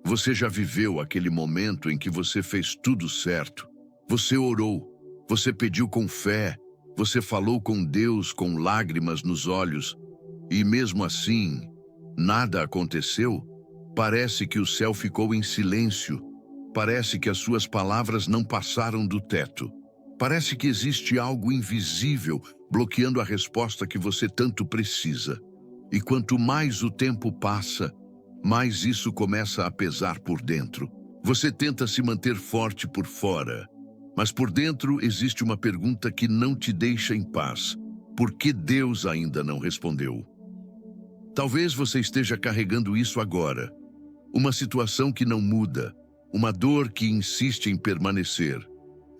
Você já viveu aquele momento em que você fez tudo certo? Você orou, você pediu com fé, você falou com Deus com lágrimas nos olhos, e mesmo assim, nada aconteceu? Parece que o céu ficou em silêncio. Parece que as suas palavras não passaram do teto. Parece que existe algo invisível bloqueando a resposta que você tanto precisa. E quanto mais o tempo passa, mais isso começa a pesar por dentro. Você tenta se manter forte por fora, mas por dentro existe uma pergunta que não te deixa em paz. Por que Deus ainda não respondeu? Talvez você esteja carregando isso agora. Uma situação que não muda, uma dor que insiste em permanecer,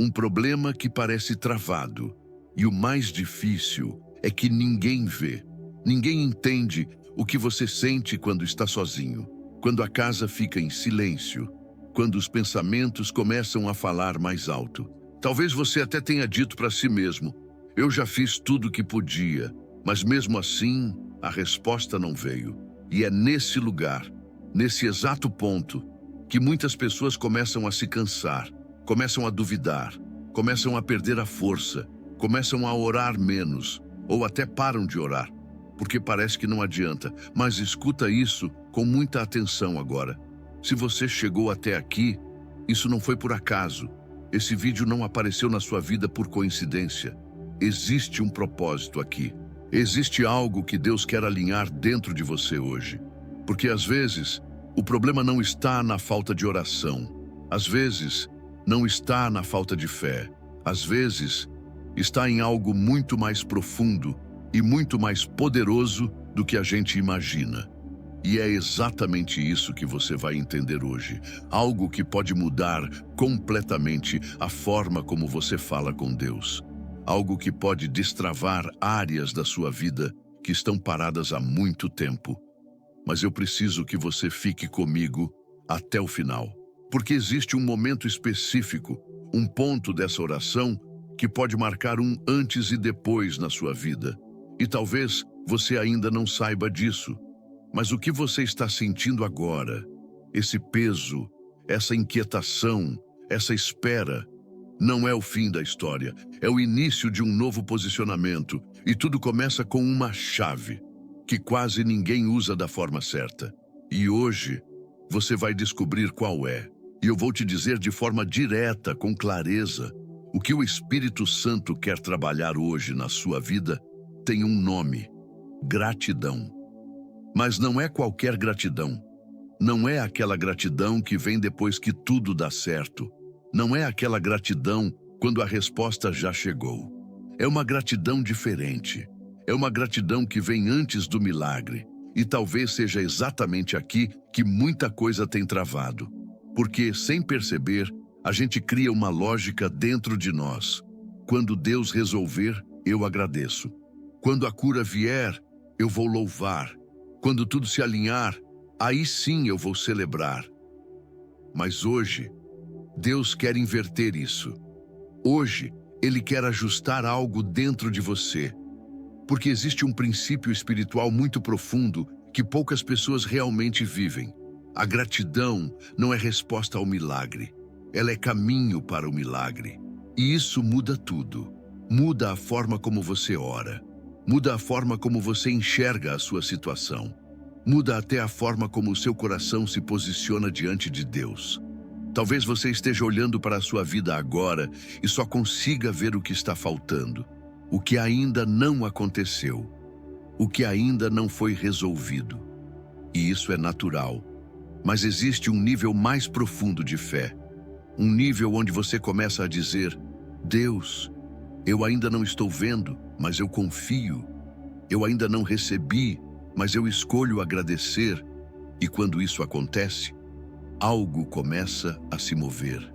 um problema que parece travado. E o mais difícil é que ninguém vê, ninguém entende o que você sente quando está sozinho, quando a casa fica em silêncio, quando os pensamentos começam a falar mais alto. Talvez você até tenha dito para si mesmo: eu já fiz tudo o que podia, mas mesmo assim a resposta não veio. E é nesse lugar, nesse exato ponto, que muitas pessoas começam a se cansar, começam a duvidar, começam a perder a força, começam a orar menos, ou até param de orar, porque parece que não adianta. Mas escuta isso com muita atenção agora. Se você chegou até aqui, isso não foi por acaso. Esse vídeo não apareceu na sua vida por coincidência. Existe um propósito aqui. Existe algo que Deus quer alinhar dentro de você hoje. Porque às vezes, o problema não está na falta de oração. Às vezes, não está na falta de fé. Às vezes, está em algo muito mais profundo e muito mais poderoso do que a gente imagina. E é exatamente isso que você vai entender hoje. Algo que pode mudar completamente a forma como você fala com Deus. Algo que pode destravar áreas da sua vida que estão paradas há muito tempo. Mas eu preciso que você fique comigo até o final. Porque existe um momento específico, um ponto dessa oração que pode marcar um antes e depois na sua vida. E talvez você ainda não saiba disso. Mas o que você está sentindo agora, esse peso, essa inquietação, essa espera, não é o fim da história, é o início de um novo posicionamento. E tudo começa com uma chave, que quase ninguém usa da forma certa. E hoje, você vai descobrir qual é. E eu vou te dizer de forma direta, com clareza, o que o Espírito Santo quer trabalhar hoje na sua vida tem um nome: gratidão. Mas não é qualquer gratidão. Não é aquela gratidão que vem depois que tudo dá certo. Não é aquela gratidão quando a resposta já chegou. É uma gratidão diferente. É uma gratidão que vem antes do milagre. E talvez seja exatamente aqui que muita coisa tem travado. Porque, sem perceber, a gente cria uma lógica dentro de nós. Quando Deus resolver, eu agradeço. Quando a cura vier, eu vou louvar. Quando tudo se alinhar, aí sim eu vou celebrar. Mas hoje, Deus quer inverter isso. Hoje, Ele quer ajustar algo dentro de você. Porque existe um princípio espiritual muito profundo que poucas pessoas realmente vivem. A gratidão não é resposta ao milagre. Ela é caminho para o milagre. E isso muda tudo. Muda a forma como você ora. Muda a forma como você enxerga a sua situação. Muda até a forma como o seu coração se posiciona diante de Deus. Talvez você esteja olhando para a sua vida agora e só consiga ver o que está faltando, o que ainda não aconteceu, o que ainda não foi resolvido. E isso é natural. Mas existe um nível mais profundo de fé. Um nível onde você começa a dizer: Deus, eu ainda não estou vendo, mas eu confio. Eu ainda não recebi, mas eu escolho agradecer. E quando isso acontece, algo começa a se mover.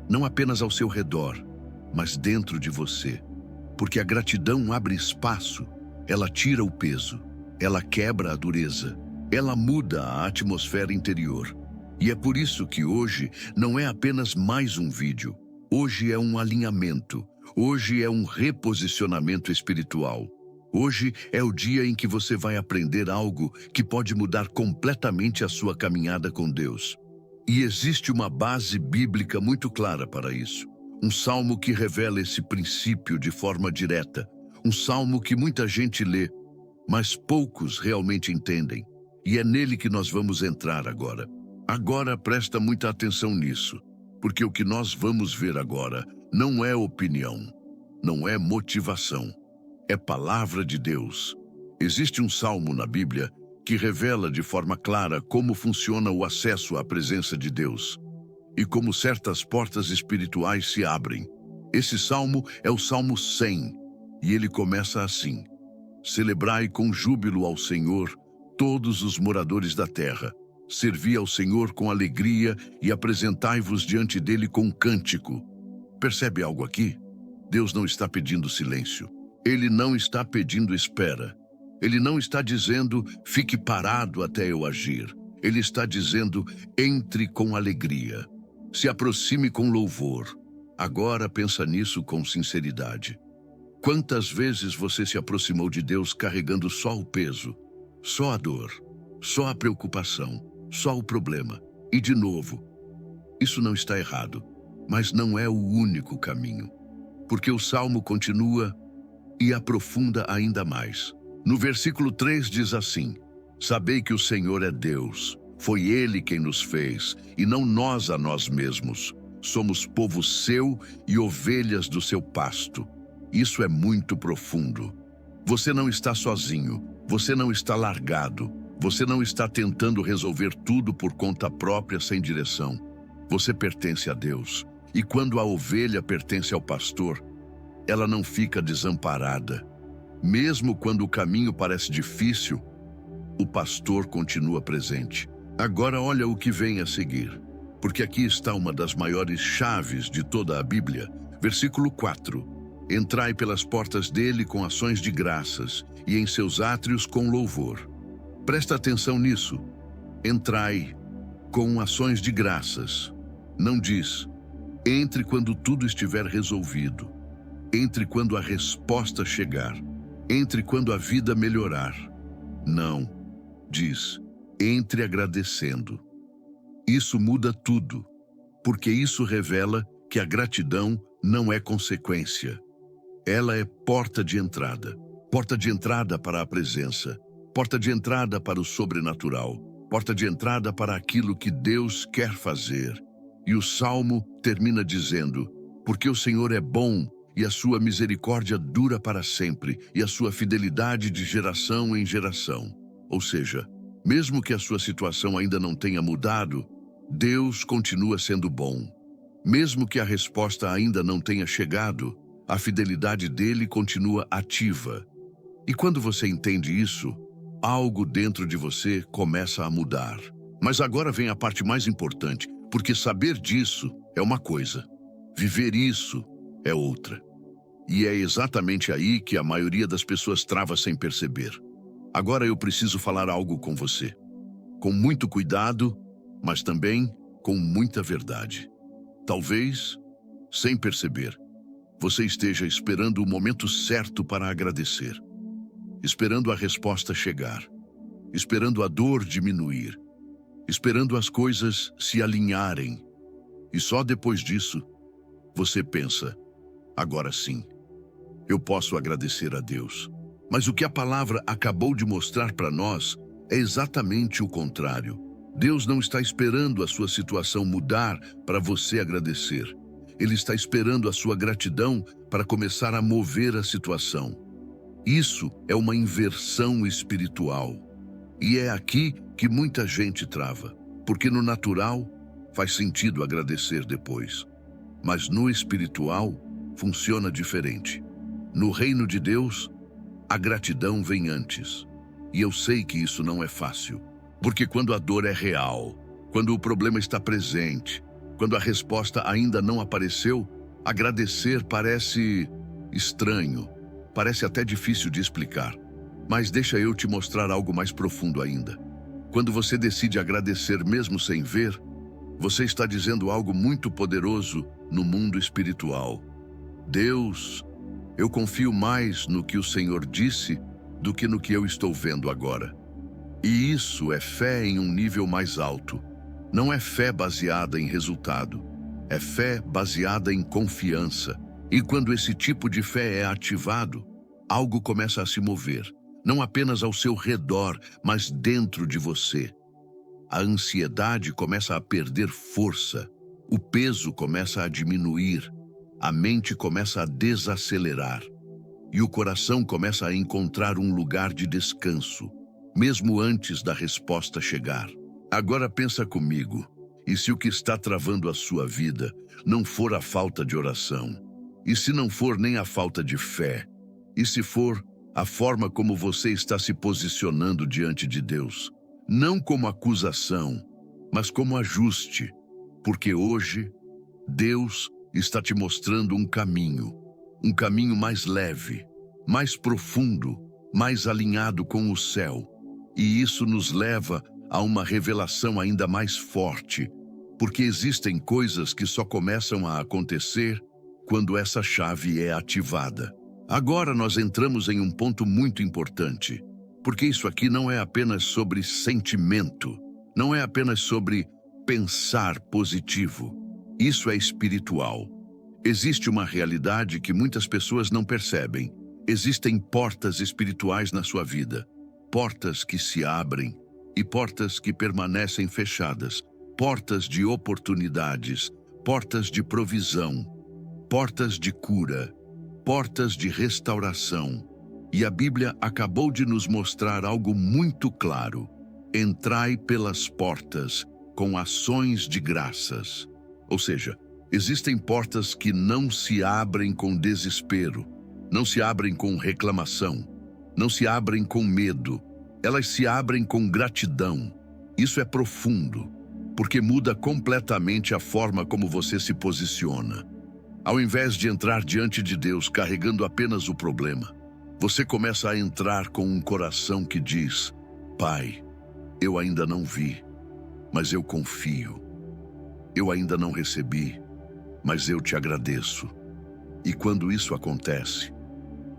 Não apenas ao seu redor, mas dentro de você. Porque a gratidão abre espaço, ela tira o peso, ela quebra a dureza, ela muda a atmosfera interior. E é por isso que hoje não é apenas mais um vídeo. Hoje é um alinhamento. Hoje é um reposicionamento espiritual. Hoje é o dia em que você vai aprender algo que pode mudar completamente a sua caminhada com Deus. E existe uma base bíblica muito clara para isso. Um salmo que revela esse princípio de forma direta. Um salmo que muita gente lê, mas poucos realmente entendem. E é nele que nós vamos entrar agora. Agora presta muita atenção nisso, porque o que nós vamos ver agora não é opinião, não é motivação, é palavra de Deus. Existe um salmo na Bíblia que revela de forma clara como funciona o acesso à presença de Deus e como certas portas espirituais se abrem. Esse salmo é o Salmo 100, e ele começa assim: Celebrai com júbilo ao Senhor todos os moradores da terra. Servi ao Senhor com alegria e apresentai-vos diante dele com cântico. Percebe algo aqui? Deus não está pedindo silêncio. Ele não está pedindo espera. Ele não está dizendo, fique parado até eu agir. Ele está dizendo, entre com alegria. Se aproxime com louvor. Agora pensa nisso com sinceridade. Quantas vezes você se aproximou de Deus carregando só o peso, só a dor, só a preocupação, só o problema? E de novo, isso não está errado, mas não é o único caminho. Porque o Salmo continua e aprofunda ainda mais. No versículo 3 diz assim: Sabei que o Senhor é Deus, foi Ele quem nos fez, e não nós a nós mesmos. Somos povo seu e ovelhas do seu pasto. Isso é muito profundo. Você não está sozinho, você não está largado, você não está tentando resolver tudo por conta própria sem direção. Você pertence a Deus, e quando a ovelha pertence ao pastor, ela não fica desamparada. Mesmo quando o caminho parece difícil, o pastor continua presente. Agora olha o que vem a seguir, porque aqui está uma das maiores chaves de toda a Bíblia. Versículo 4. Entrai pelas portas dele com ações de graças, e em seus átrios com louvor. Presta atenção nisso. Entrai com ações de graças. Não diz, entre quando tudo estiver resolvido. Entre quando a resposta chegar. Entre quando a vida melhorar. Não, diz, entre agradecendo. Isso muda tudo, porque isso revela que a gratidão não é consequência. Ela é porta de entrada para a presença, porta de entrada para o sobrenatural, porta de entrada para aquilo que Deus quer fazer. E o Salmo termina dizendo, porque o Senhor é bom, e a sua misericórdia dura para sempre, e a sua fidelidade de geração em geração. Ou seja, mesmo que a sua situação ainda não tenha mudado, Deus continua sendo bom. Mesmo que a resposta ainda não tenha chegado, a fidelidade dele continua ativa. E quando você entende isso, algo dentro de você começa a mudar. Mas agora vem a parte mais importante, porque saber disso é uma coisa, viver isso é outra. E é exatamente aí que a maioria das pessoas trava sem perceber. Agora eu preciso falar algo com você. Com muito cuidado, mas também com muita verdade. Talvez, sem perceber, você esteja esperando o momento certo para agradecer. Esperando a resposta chegar. Esperando a dor diminuir. Esperando as coisas se alinharem. E só depois disso, você pensa, agora sim, eu posso agradecer a Deus. Mas o que a palavra acabou de mostrar para nós é exatamente o contrário. Deus não está esperando a sua situação mudar para você agradecer. Ele está esperando a sua gratidão para começar a mover a situação. Isso é uma inversão espiritual. E é aqui que muita gente trava, porque no natural faz sentido agradecer depois. Mas no espiritual funciona diferente. No reino de Deus, a gratidão vem antes. E eu sei que isso não é fácil. Porque quando a dor é real, quando o problema está presente, quando a resposta ainda não apareceu, agradecer parece estranho, parece até difícil de explicar. Mas deixa eu te mostrar algo mais profundo ainda. Quando você decide agradecer mesmo sem ver, você está dizendo algo muito poderoso no mundo espiritual. Deus, eu confio mais no que o Senhor disse do que no que eu estou vendo agora. E isso é fé em um nível mais alto. Não é fé baseada em resultado, é fé baseada em confiança. E quando esse tipo de fé é ativado, algo começa a se mover, não apenas ao seu redor, mas dentro de você. A ansiedade começa a perder força, o peso começa a diminuir, a mente começa a desacelerar e o coração começa a encontrar um lugar de descanso, mesmo antes da resposta chegar. Agora pensa comigo, e se o que está travando a sua vida não for a falta de oração? E se não for nem a falta de fé? E se for a forma como você está se posicionando diante de Deus? Não como acusação, mas como ajuste, porque hoje Deus está te mostrando um caminho mais leve, mais profundo, mais alinhado com o céu. E isso nos leva a uma revelação ainda mais forte, porque existem coisas que só começam a acontecer quando essa chave é ativada. Agora nós entramos em um ponto muito importante, porque isso aqui não é apenas sobre sentimento, não é apenas sobre pensar positivo. Isso é espiritual. Existe uma realidade que muitas pessoas não percebem. Existem portas espirituais na sua vida, portas que se abrem e portas que permanecem fechadas, portas de oportunidades, portas de provisão, portas de cura, portas de restauração. E a Bíblia acabou de nos mostrar algo muito claro. Entrai pelas portas com ações de graças. Ou seja, existem portas que não se abrem com desespero, não se abrem com reclamação, não se abrem com medo, elas se abrem com gratidão. Isso é profundo, porque muda completamente a forma como você se posiciona. Ao invés de entrar diante de Deus carregando apenas o problema, você começa a entrar com um coração que diz: Pai, eu ainda não vi, mas eu confio. Eu ainda não recebi, mas eu te agradeço. E quando isso acontece,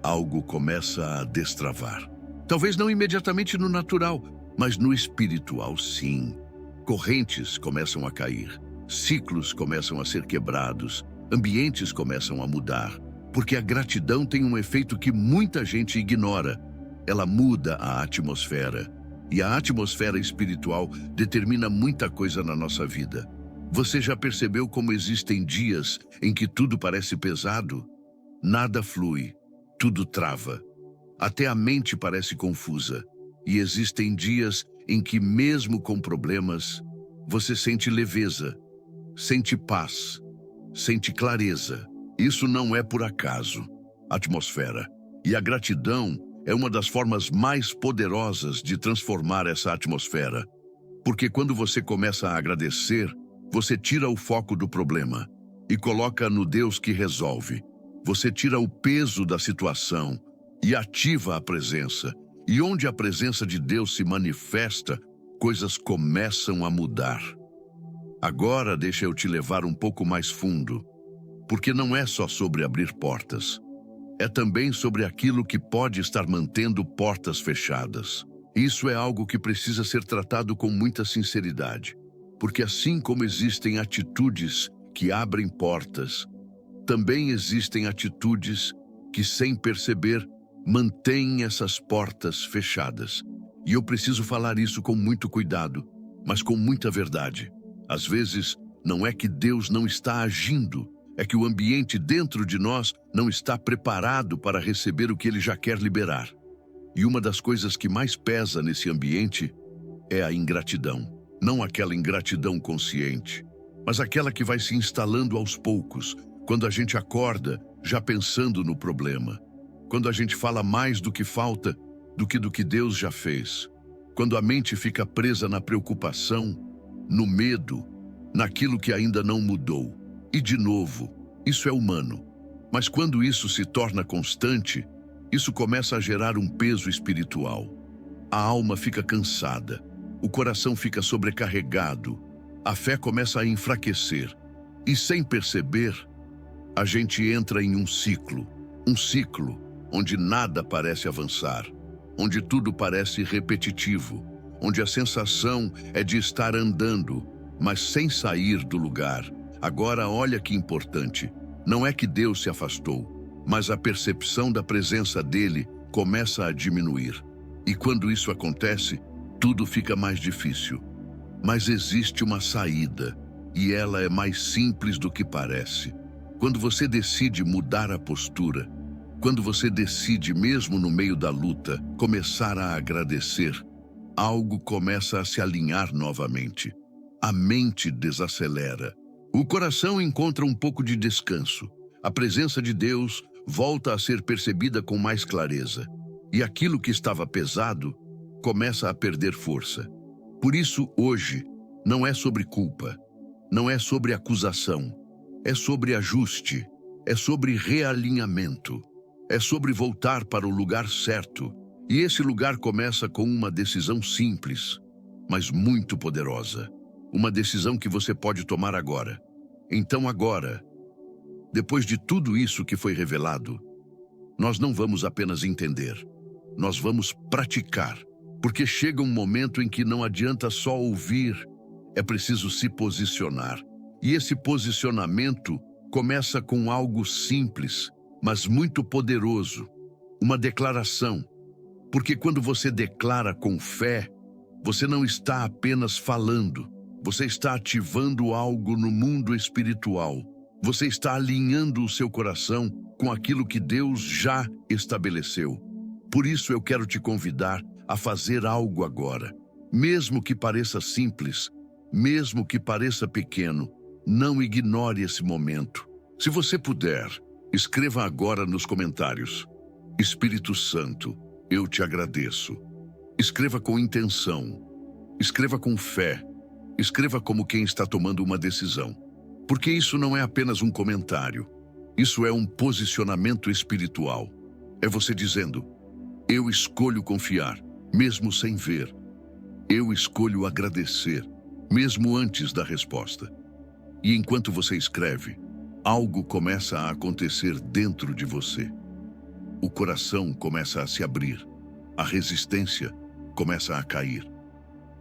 algo começa a destravar. Talvez não imediatamente no natural, mas no espiritual, sim. Correntes começam a cair, ciclos começam a ser quebrados, ambientes começam a mudar, porque a gratidão tem um efeito que muita gente ignora. Ela muda a atmosfera, e a atmosfera espiritual determina muita coisa na nossa vida. Você já percebeu como existem dias em que tudo parece pesado? Nada flui, tudo trava. Até a mente parece confusa. E existem dias em que, mesmo com problemas, você sente leveza, sente paz, sente clareza. Isso não é por acaso. Atmosfera. E a gratidão é uma das formas mais poderosas de transformar essa atmosfera. Porque quando você começa a agradecer, você tira o foco do problema e coloca no Deus que resolve. Você tira o peso da situação e ativa a presença. E onde a presença de Deus se manifesta, coisas começam a mudar. Agora deixa eu te levar um pouco mais fundo, porque não é só sobre abrir portas. É também sobre aquilo que pode estar mantendo portas fechadas. Isso é algo que precisa ser tratado com muita sinceridade, porque assim como existem atitudes que abrem portas, também existem atitudes que, sem perceber, mantêm essas portas fechadas. E eu preciso falar isso com muito cuidado, mas com muita verdade. Às vezes, não é que Deus não está agindo, é que o ambiente dentro de nós não está preparado para receber o que Ele já quer liberar. E uma das coisas que mais pesa nesse ambiente é a ingratidão. Não aquela ingratidão consciente, mas aquela que vai se instalando aos poucos, quando a gente acorda já pensando no problema. Quando a gente fala mais do que falta do que Deus já fez. Quando a mente fica presa na preocupação, no medo, naquilo que ainda não mudou. E de novo, isso é humano. Mas quando isso se torna constante, isso começa a gerar um peso espiritual. A alma fica cansada, o coração fica sobrecarregado, a fé começa a enfraquecer. E sem perceber, a gente entra em um ciclo onde nada parece avançar, onde tudo parece repetitivo, onde a sensação é de estar andando, mas sem sair do lugar. Agora olha que importante. Não é que Deus se afastou, mas a percepção da presença dele começa a diminuir. E quando isso acontece, tudo fica mais difícil. Mas existe uma saída, e ela é mais simples do que parece. Quando você decide mudar a postura, quando você decide, mesmo no meio da luta, começar a agradecer, algo começa a se alinhar novamente. A mente desacelera. O coração encontra um pouco de descanso. A presença de Deus volta a ser percebida com mais clareza. E aquilo que estava pesado começa a perder força. Por isso, hoje, não é sobre culpa, não é sobre acusação, é sobre ajuste, é sobre realinhamento, é sobre voltar para o lugar certo. E esse lugar começa com uma decisão simples, mas muito poderosa. Uma decisão que você pode tomar agora. Então agora, depois de tudo isso que foi revelado, nós não vamos apenas entender, nós vamos praticar. Porque chega um momento em que não adianta só ouvir, é preciso se posicionar. E esse posicionamento começa com algo simples, mas muito poderoso, uma declaração. Porque quando você declara com fé, você não está apenas falando, você está ativando algo no mundo espiritual. Você está alinhando o seu coração com aquilo que Deus já estabeleceu. Por isso eu quero te convidar a fazer algo agora. Mesmo que pareça simples, mesmo que pareça pequeno, não ignore esse momento. Se você puder, escreva agora nos comentários: Espírito Santo, eu te agradeço. Escreva com intenção, escreva com fé, escreva como quem está tomando uma decisão. Porque isso não é apenas um comentário, isso é um posicionamento espiritual. É você dizendo: eu escolho confiar, mesmo sem ver. Eu escolho agradecer, mesmo antes da resposta. E enquanto você escreve, algo começa a acontecer dentro de você. O coração começa a se abrir, a resistência começa a cair,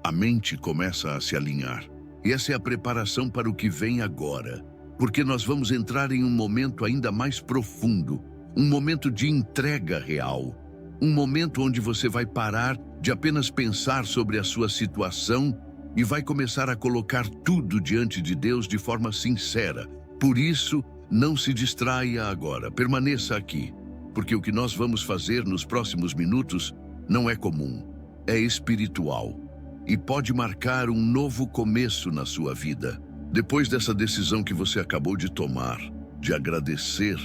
a mente começa a se alinhar. E essa é a preparação para o que vem agora, porque nós vamos entrar em um momento ainda mais profundo, um momento de entrega real. Um momento onde você vai parar de apenas pensar sobre a sua situação e vai começar a colocar tudo diante de Deus de forma sincera. Por isso, não se distraia agora, permaneça aqui, porque o que nós vamos fazer nos próximos minutos não é comum, é espiritual e pode marcar um novo começo na sua vida. Depois dessa decisão que você acabou de tomar, de agradecer,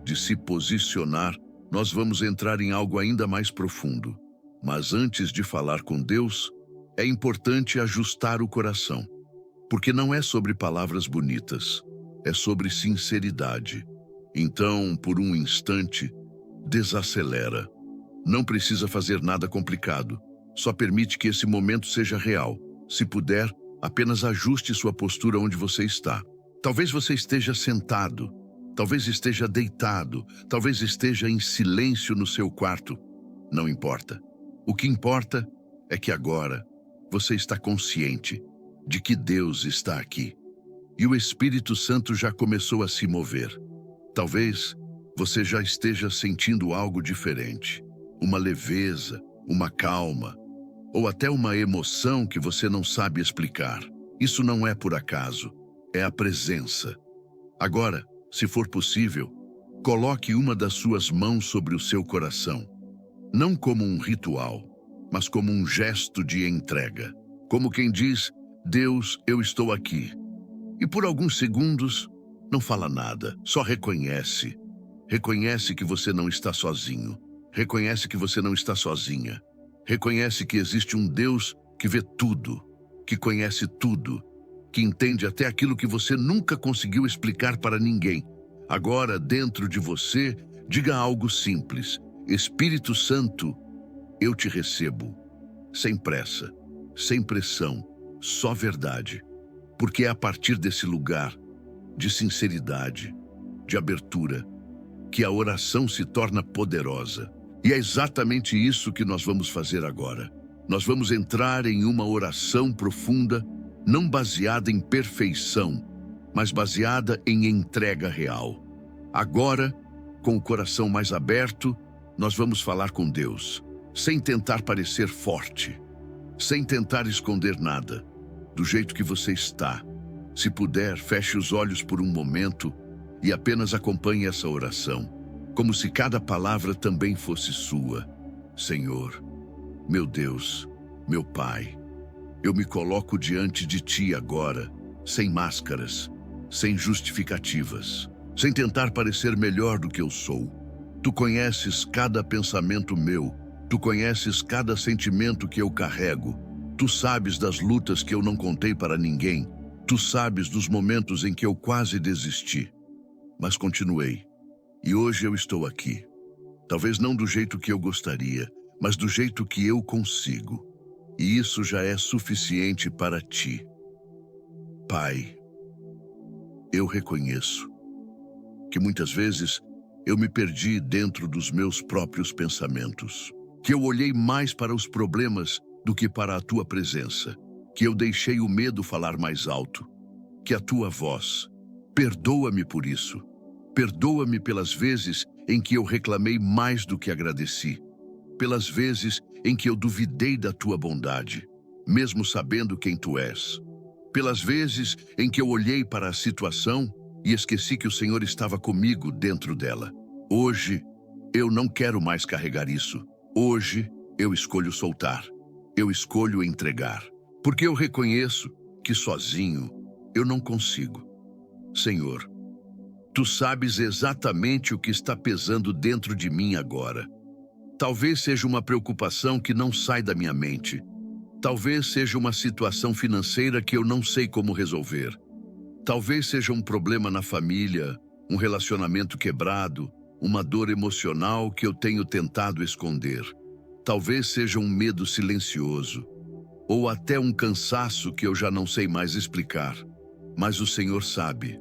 de se posicionar, nós vamos entrar em algo ainda mais profundo. Mas antes de falar com Deus, é importante ajustar o coração. Porque não é sobre palavras bonitas, é sobre sinceridade. Então, por um instante, desacelera. Não precisa fazer nada complicado. Só permite que esse momento seja real. Se puder, apenas ajuste sua postura onde você está. Talvez você esteja sentado, talvez esteja deitado, talvez esteja em silêncio no seu quarto. Não importa. O que importa é que agora você está consciente de que Deus está aqui. E o Espírito Santo já começou a se mover. Talvez você já esteja sentindo algo diferente. Uma leveza, uma calma, ou até uma emoção que você não sabe explicar. Isso não é por acaso, é a presença. Agora, se for possível, coloque uma das suas mãos sobre o seu coração. Não como um ritual, mas como um gesto de entrega. Como quem diz: Deus, eu estou aqui. E por alguns segundos, não fala nada, só reconhece. Reconhece que você não está sozinho. Reconhece que você não está sozinha. Reconhece que existe um Deus que vê tudo, que conhece tudo, que entende até aquilo que você nunca conseguiu explicar para ninguém. Agora, dentro de você, diga algo simples: Espírito Santo, eu te recebo. Sem pressa, sem pressão, só verdade. Porque é a partir desse lugar de sinceridade, de abertura, que a oração se torna poderosa. E é exatamente isso que nós vamos fazer agora. Nós vamos entrar em uma oração profunda não baseada em perfeição, mas baseada em entrega real. Agora, com o coração mais aberto, nós vamos falar com Deus, sem tentar parecer forte, sem tentar esconder nada, do jeito que você está. Se puder, feche os olhos por um momento e apenas acompanhe essa oração, como se cada palavra também fosse sua. Senhor, meu Deus, meu Pai, eu me coloco diante de Ti agora, sem máscaras, sem justificativas, sem tentar parecer melhor do que eu sou. Tu conheces cada pensamento meu, Tu conheces cada sentimento que eu carrego, Tu sabes das lutas que eu não contei para ninguém, Tu sabes dos momentos em que eu quase desisti, mas continuei. E hoje eu estou aqui. Talvez não do jeito que eu gostaria, mas do jeito que eu consigo. E isso já é suficiente para Ti. Pai, eu reconheço que muitas vezes eu me perdi dentro dos meus próprios pensamentos, que eu olhei mais para os problemas do que para a Tua presença, que eu deixei o medo falar mais alto, que a Tua voz. Perdoa-me por isso. Perdoa-me pelas vezes em que eu reclamei mais do que agradeci, pelas vezes em que eu duvidei da Tua bondade, mesmo sabendo quem Tu és, pelas vezes em que eu olhei para a situação e esqueci que o Senhor estava comigo dentro dela. Hoje, eu não quero mais carregar isso. Hoje, eu escolho soltar. Eu escolho entregar, porque eu reconheço que sozinho eu não consigo. Senhor, Tu sabes exatamente o que está pesando dentro de mim agora. Talvez seja uma preocupação que não sai da minha mente. Talvez seja uma situação financeira que eu não sei como resolver. Talvez seja um problema na família, um relacionamento quebrado, uma dor emocional que eu tenho tentado esconder. Talvez seja um medo silencioso, ou até um cansaço que eu já não sei mais explicar. Mas o Senhor sabe.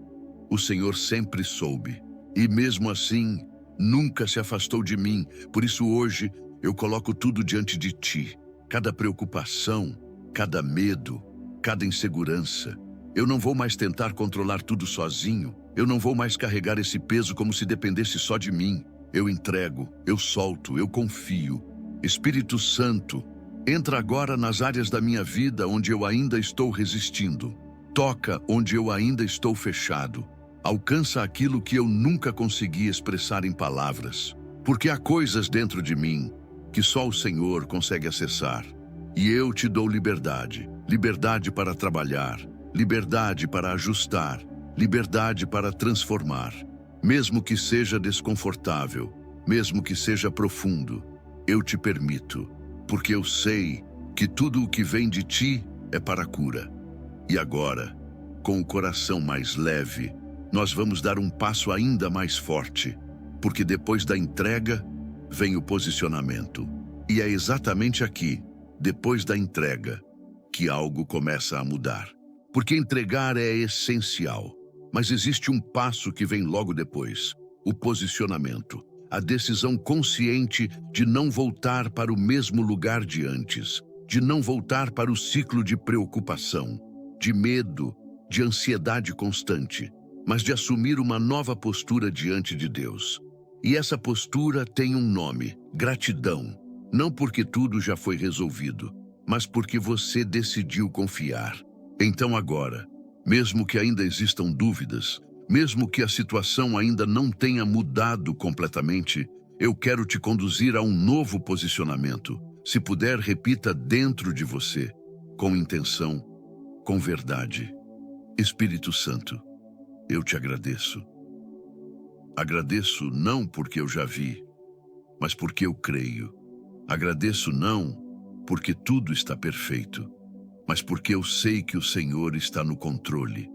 O Senhor sempre soube. E mesmo assim, nunca se afastou de mim. Por isso hoje, eu coloco tudo diante de Ti. Cada preocupação, cada medo, cada insegurança. Eu não vou mais tentar controlar tudo sozinho. Eu não vou mais carregar esse peso como se dependesse só de mim. Eu entrego, eu solto, eu confio. Espírito Santo, entra agora nas áreas da minha vida onde eu ainda estou resistindo. Toca onde eu ainda estou fechado. Alcança aquilo que eu nunca consegui expressar em palavras. Porque há coisas dentro de mim que só o Senhor consegue acessar. E eu te dou liberdade. Liberdade para trabalhar. Liberdade para ajustar. Liberdade para transformar. Mesmo que seja desconfortável. Mesmo que seja profundo. Eu te permito. Porque eu sei que tudo o que vem de Ti é para a cura. E agora, com o coração mais leve, nós vamos dar um passo ainda mais forte, porque depois da entrega, vem o posicionamento. E é exatamente aqui, depois da entrega, que algo começa a mudar. Porque entregar é essencial, mas existe um passo que vem logo depois, o posicionamento. A decisão consciente de não voltar para o mesmo lugar de antes, de não voltar para o ciclo de preocupação, de medo, de ansiedade constante, mas de assumir uma nova postura diante de Deus. E essa postura tem um nome: gratidão. Não porque tudo já foi resolvido, mas porque você decidiu confiar. Então agora, mesmo que ainda existam dúvidas, mesmo que a situação ainda não tenha mudado completamente, eu quero te conduzir a um novo posicionamento. Se puder, repita dentro de você, com intenção, com verdade. Espírito Santo, eu te agradeço. Agradeço não porque eu já vi, mas porque eu creio. Agradeço não porque tudo está perfeito, mas porque eu sei que o Senhor está no controle.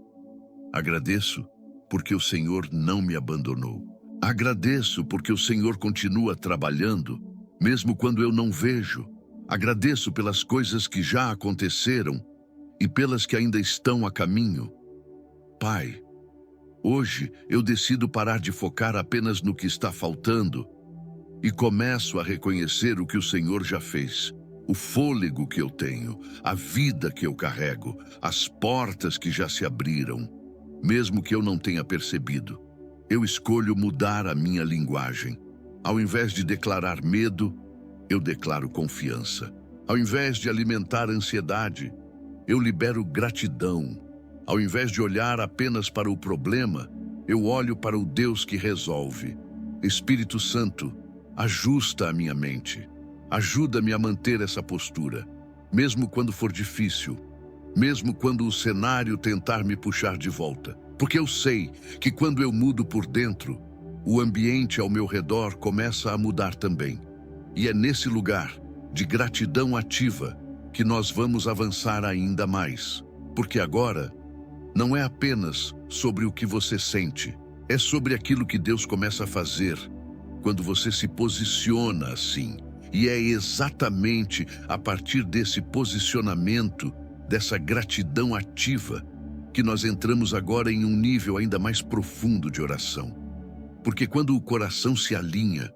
Agradeço porque o Senhor não me abandonou. Agradeço porque o Senhor continua trabalhando, mesmo quando eu não vejo. Agradeço pelas coisas que já aconteceram e pelas que ainda estão a caminho. Pai, hoje eu decido parar de focar apenas no que está faltando e começo a reconhecer o que o Senhor já fez. o fôlego que eu tenho, a vida que eu carrego, as portas que já se abriram, mesmo que eu não tenha percebido. Eu escolho mudar a minha linguagem. Ao invés de declarar medo, eu declaro confiança. Ao invés de alimentar ansiedade, eu libero gratidão. Ao invés de olhar apenas para o problema, eu olho para o Deus que resolve. Espírito Santo, ajusta a minha mente. Ajuda-me a manter essa postura, mesmo quando for difícil, mesmo quando o cenário tentar me puxar de volta. Porque eu sei que quando eu mudo por dentro, o ambiente ao meu redor começa a mudar também. E é nesse lugar de gratidão ativa que nós vamos avançar ainda mais. Porque agora não é apenas sobre o que você sente, é sobre aquilo que Deus começa a fazer quando você se posiciona assim. E é exatamente a partir desse posicionamento, dessa gratidão ativa, que nós entramos agora em um nível ainda mais profundo de oração. Porque quando o coração se alinha,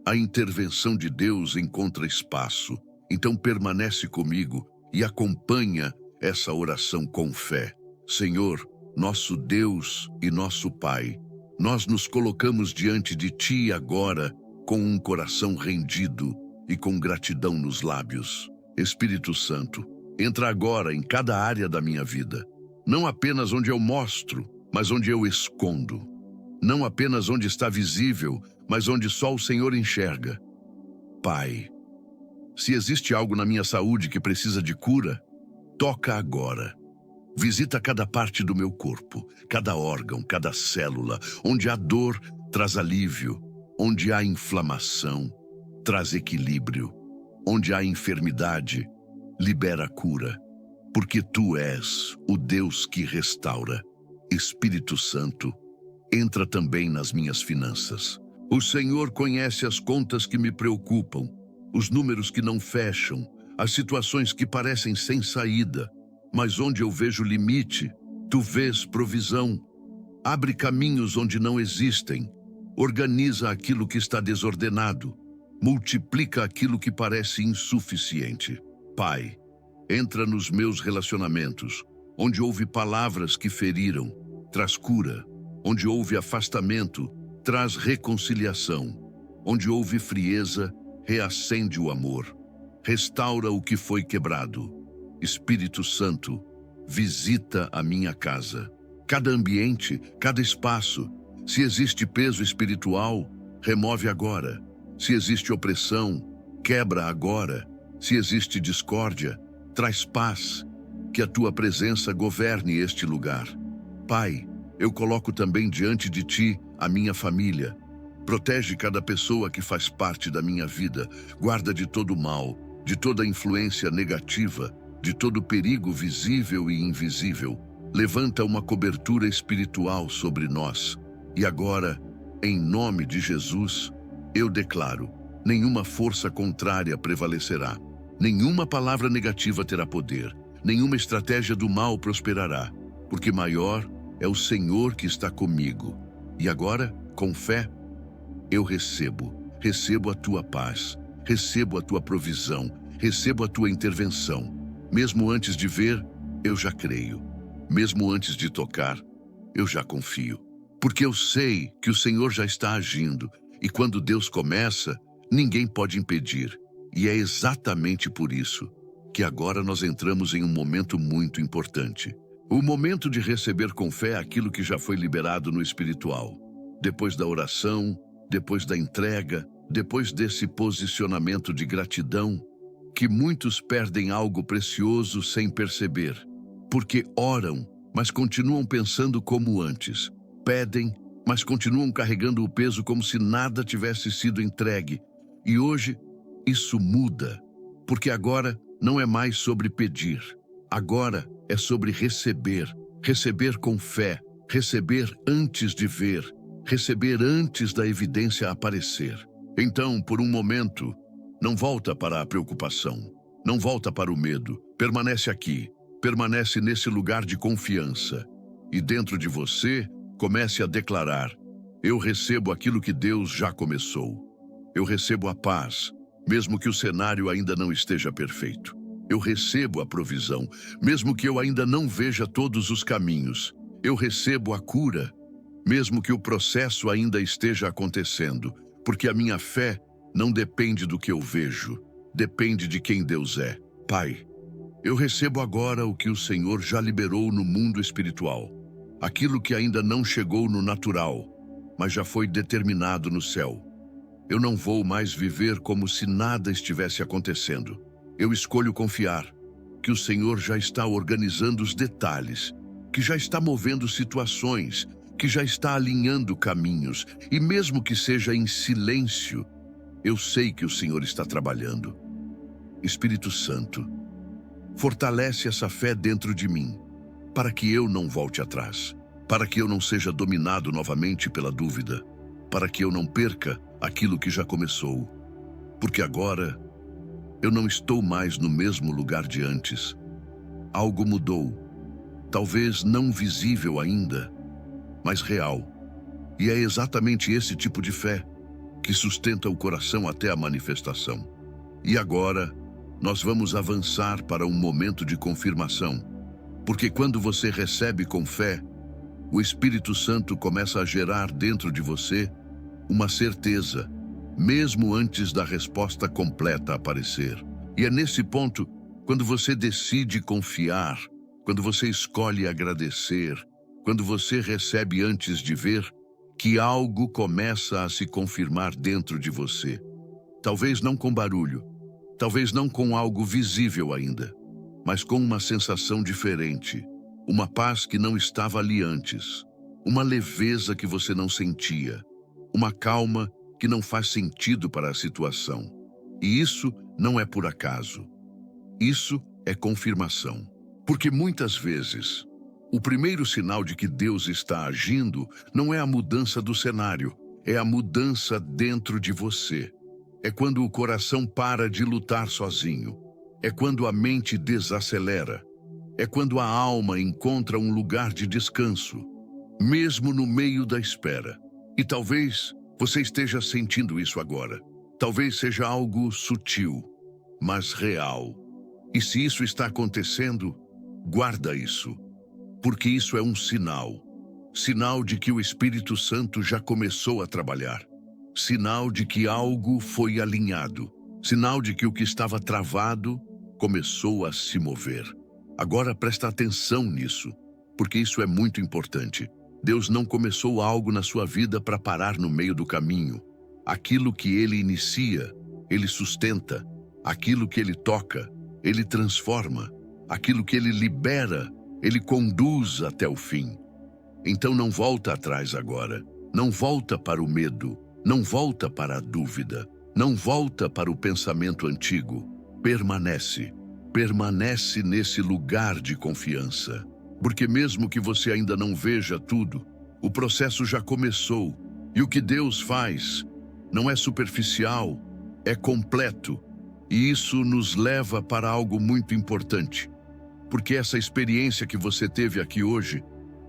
a intervenção de Deus encontra espaço. Então permanece comigo e acompanha essa oração com fé. Senhor, nosso Deus e nosso Pai, nós nos colocamos diante de Ti agora com um coração rendido e com gratidão nos lábios. Espírito Santo, entra agora em cada área da minha vida. Não apenas onde eu mostro, mas onde eu escondo. Não apenas onde está visível, mas onde só o Senhor enxerga. Pai, se existe algo na minha saúde que precisa de cura, toca agora. Visita cada parte do meu corpo, cada órgão, cada célula. Onde há dor, traz alívio. Onde há inflamação, traz equilíbrio. Onde há enfermidade, libera cura. Porque Tu és o Deus que restaura. Espírito Santo, entra também nas minhas finanças. O Senhor conhece as contas que me preocupam, os números que não fecham, as situações que parecem sem saída. Mas onde eu vejo limite, Tu vês provisão. Abre caminhos onde não existem. Organiza aquilo que está desordenado. Multiplica aquilo que parece insuficiente. Pai, entra nos meus relacionamentos. Onde houve palavras que feriram, traz cura. Onde houve afastamento, traz reconciliação. Onde houve frieza, reacende o amor. Restaura o que foi quebrado. Espírito Santo, visita a minha casa. Cada ambiente, cada espaço. Se existe peso espiritual, remove agora. Se existe opressão, quebra agora. Se existe discórdia, traz paz. Que a Tua presença governe este lugar. Pai, eu coloco também diante de Ti a minha família. Protege cada pessoa que faz parte da minha vida. Guarda de todo mal, de toda influência negativa, de todo perigo visível e invisível. Levanta uma cobertura espiritual sobre nós. E agora, em nome de Jesus, eu declaro: nenhuma força contrária prevalecerá. Nenhuma palavra negativa terá poder. Nenhuma estratégia do mal prosperará. Porque maior é o Senhor que está comigo. E agora, com fé, eu recebo a Tua paz, recebo a Tua provisão, recebo a Tua intervenção. Mesmo antes de ver, eu já creio. Mesmo antes de tocar, eu já confio. Porque eu sei que o Senhor já está agindo, e quando Deus começa, ninguém pode impedir. E é exatamente por isso que agora nós entramos em um momento muito importante. O momento de receber com fé aquilo que já foi liberado no espiritual. Depois da oração, depois da entrega, depois desse posicionamento de gratidão, que muitos perdem algo precioso sem perceber. Porque oram, mas continuam pensando como antes. Pedem, mas continuam carregando o peso como se nada tivesse sido entregue. E hoje, isso muda. Porque agora não é mais sobre pedir. Agora é sobre receber. Receber com fé. Receber antes de ver. Receber antes da evidência aparecer. Então, por um momento, não volta para a preocupação. Não volta para o medo. Permanece aqui. Permanece nesse lugar de confiança. E dentro de você, comece a declarar: eu recebo aquilo que Deus já começou. Eu recebo a paz. mesmo que o cenário ainda não esteja perfeito. Eu recebo a provisão, mesmo que eu ainda não veja todos os caminhos. Eu recebo a cura, mesmo que o processo ainda esteja acontecendo, porque a minha fé não depende do que eu vejo, depende de quem Deus é. Pai, eu recebo agora o que o Senhor já liberou no mundo espiritual, aquilo que ainda não chegou no natural, mas já foi determinado no céu. Eu não vou mais viver como se nada estivesse acontecendo. Eu escolho confiar que o Senhor já está organizando os detalhes, que já está movendo situações, que já está alinhando caminhos, e mesmo que seja em silêncio, eu sei que o Senhor está trabalhando. Espírito Santo, fortalece essa fé dentro de mim, para que eu não volte atrás, para que eu não seja dominado novamente pela dúvida, para que eu não perca aquilo que já começou, porque agora eu não estou mais no mesmo lugar de antes. Algo mudou, talvez não visível ainda, mas real. E é exatamente esse tipo de fé que sustenta o coração até a manifestação. E agora, nós vamos avançar para um momento de confirmação, porque quando você recebe com fé, o Espírito Santo começa a gerar dentro de você uma certeza, mesmo antes da resposta completa aparecer. E é nesse ponto, quando você decide confiar, quando você escolhe agradecer, quando você recebe antes de ver, que algo começa a se confirmar dentro de você. Talvez não com barulho, talvez não com algo visível ainda, mas com uma sensação diferente, uma paz que não estava ali antes, uma leveza que você não sentia, uma calma que não faz sentido para a situação. E isso não é por acaso. Isso é confirmação. Porque muitas vezes, o primeiro sinal de que Deus está agindo não é a mudança do cenário, é a mudança dentro de você. É quando o coração para de lutar sozinho. É quando a mente desacelera. É quando a alma encontra um lugar de descanso, mesmo no meio da espera. E talvez você esteja sentindo isso agora. Talvez seja algo sutil, mas real. E se isso está acontecendo, guarda isso, porque isso é um sinal. Sinal de que o Espírito Santo já começou a trabalhar. Sinal de que algo foi alinhado. Sinal de que o que estava travado começou a se mover. Agora presta atenção nisso, porque isso é muito importante. Deus não começou algo na sua vida para parar no meio do caminho. Aquilo que Ele inicia, Ele sustenta. Aquilo que Ele toca, Ele transforma. Aquilo que Ele libera, Ele conduz até o fim. Então não volta atrás agora. Não volta para o medo. Não volta para a dúvida. Não volta para o pensamento antigo. Permanece. Permanece nesse lugar de confiança. Porque mesmo que você ainda não veja tudo, o processo já começou. E o que Deus faz não é superficial, é completo. E isso nos leva para algo muito importante. Porque essa experiência que você teve aqui hoje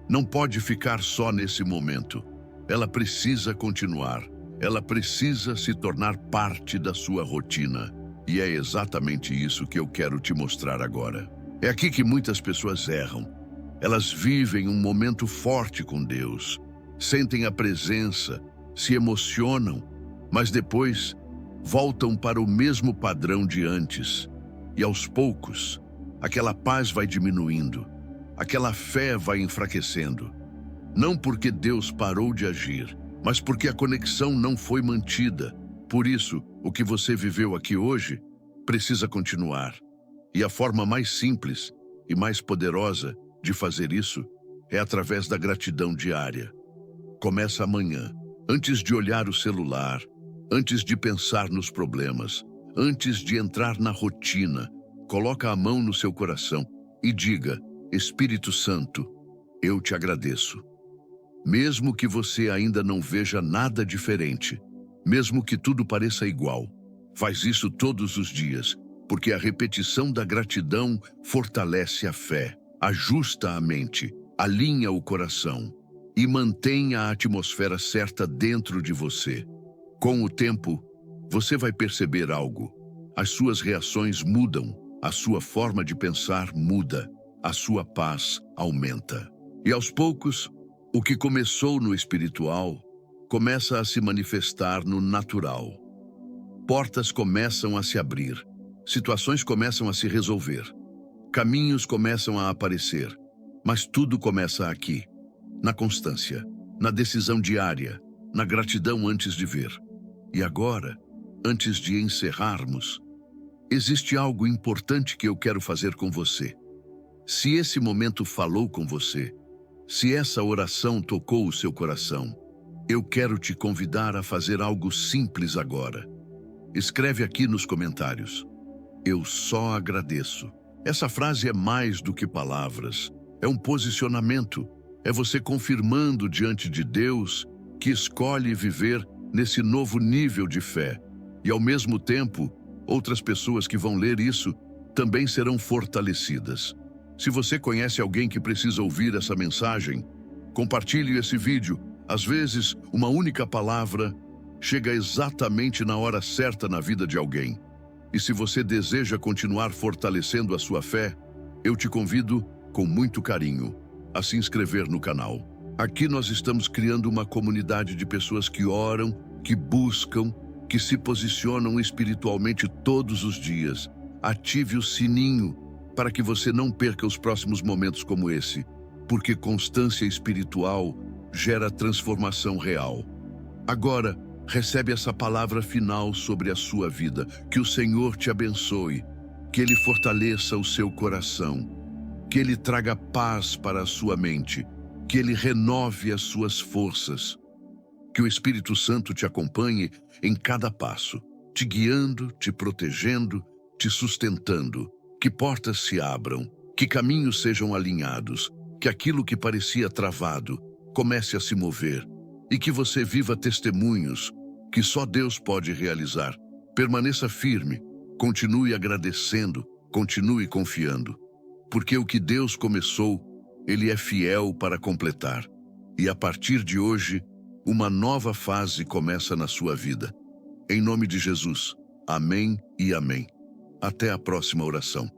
não pode ficar só nesse momento. Ela precisa continuar. Ela precisa se tornar parte da sua rotina. E é exatamente isso que eu quero te mostrar agora. É aqui que muitas pessoas erram. Elas vivem um momento forte com Deus, sentem a presença, se emocionam, mas depois voltam para o mesmo padrão de antes. E aos poucos, aquela paz vai diminuindo, aquela fé vai enfraquecendo. Não porque Deus parou de agir, mas porque a conexão não foi mantida. Por isso, o que você viveu aqui hoje precisa continuar. E a forma mais simples e mais poderosa de fazer isso é através da gratidão diária. Começa amanhã, antes de olhar o celular, antes de pensar nos problemas, antes de entrar na rotina, coloca a mão no seu coração e diga: Espírito Santo, eu te agradeço. Mesmo que você ainda não veja nada diferente, mesmo que tudo pareça igual, faz isso todos os dias, porque a repetição da gratidão fortalece a fé. Ajusta a mente, alinha o coração e mantém a atmosfera certa dentro de você. Com o tempo, você vai perceber algo. As suas reações mudam, a sua forma de pensar muda, a sua paz aumenta. E aos poucos, o que começou no espiritual começa a se manifestar no natural. Portas começam a se abrir, situações começam a se resolver, caminhos começam a aparecer, mas tudo começa aqui, na constância, na decisão diária, na gratidão antes de ver. E agora, antes de encerrarmos, existe algo importante que eu quero fazer com você. Se esse momento falou com você, se essa oração tocou o seu coração, eu quero te convidar a fazer algo simples agora. Escreve aqui nos comentários: eu só agradeço. Essa frase é mais do que palavras, é um posicionamento, é você confirmando diante de Deus que escolhe viver nesse novo nível de fé. E ao mesmo tempo, outras pessoas que vão ler isso também serão fortalecidas. Se você conhece alguém que precisa ouvir essa mensagem, compartilhe esse vídeo. Às vezes, uma única palavra chega exatamente na hora certa na vida de alguém. E se você deseja continuar fortalecendo a sua fé, eu te convido, com muito carinho, a se inscrever no canal. Aqui nós estamos criando uma comunidade de pessoas que oram, que buscam, que se posicionam espiritualmente todos os dias. Ative o sininho para que você não perca os próximos momentos como esse, porque constância espiritual gera transformação real. Agora, recebe essa palavra final sobre a sua vida. Que o Senhor te abençoe, que Ele fortaleça o seu coração, que Ele traga paz para a sua mente, que Ele renove as suas forças. Que o Espírito Santo te acompanhe em cada passo, te guiando, te protegendo, te sustentando. Que portas se abram, que caminhos sejam alinhados, que aquilo que parecia travado comece a se mover e que você viva testemunhos que só Deus pode realizar. Permaneça firme, continue agradecendo, continue confiando, porque o que Deus começou, Ele é fiel para completar. E a partir de hoje, uma nova fase começa na sua vida. Em nome de Jesus, amém e amém. Até a próxima oração.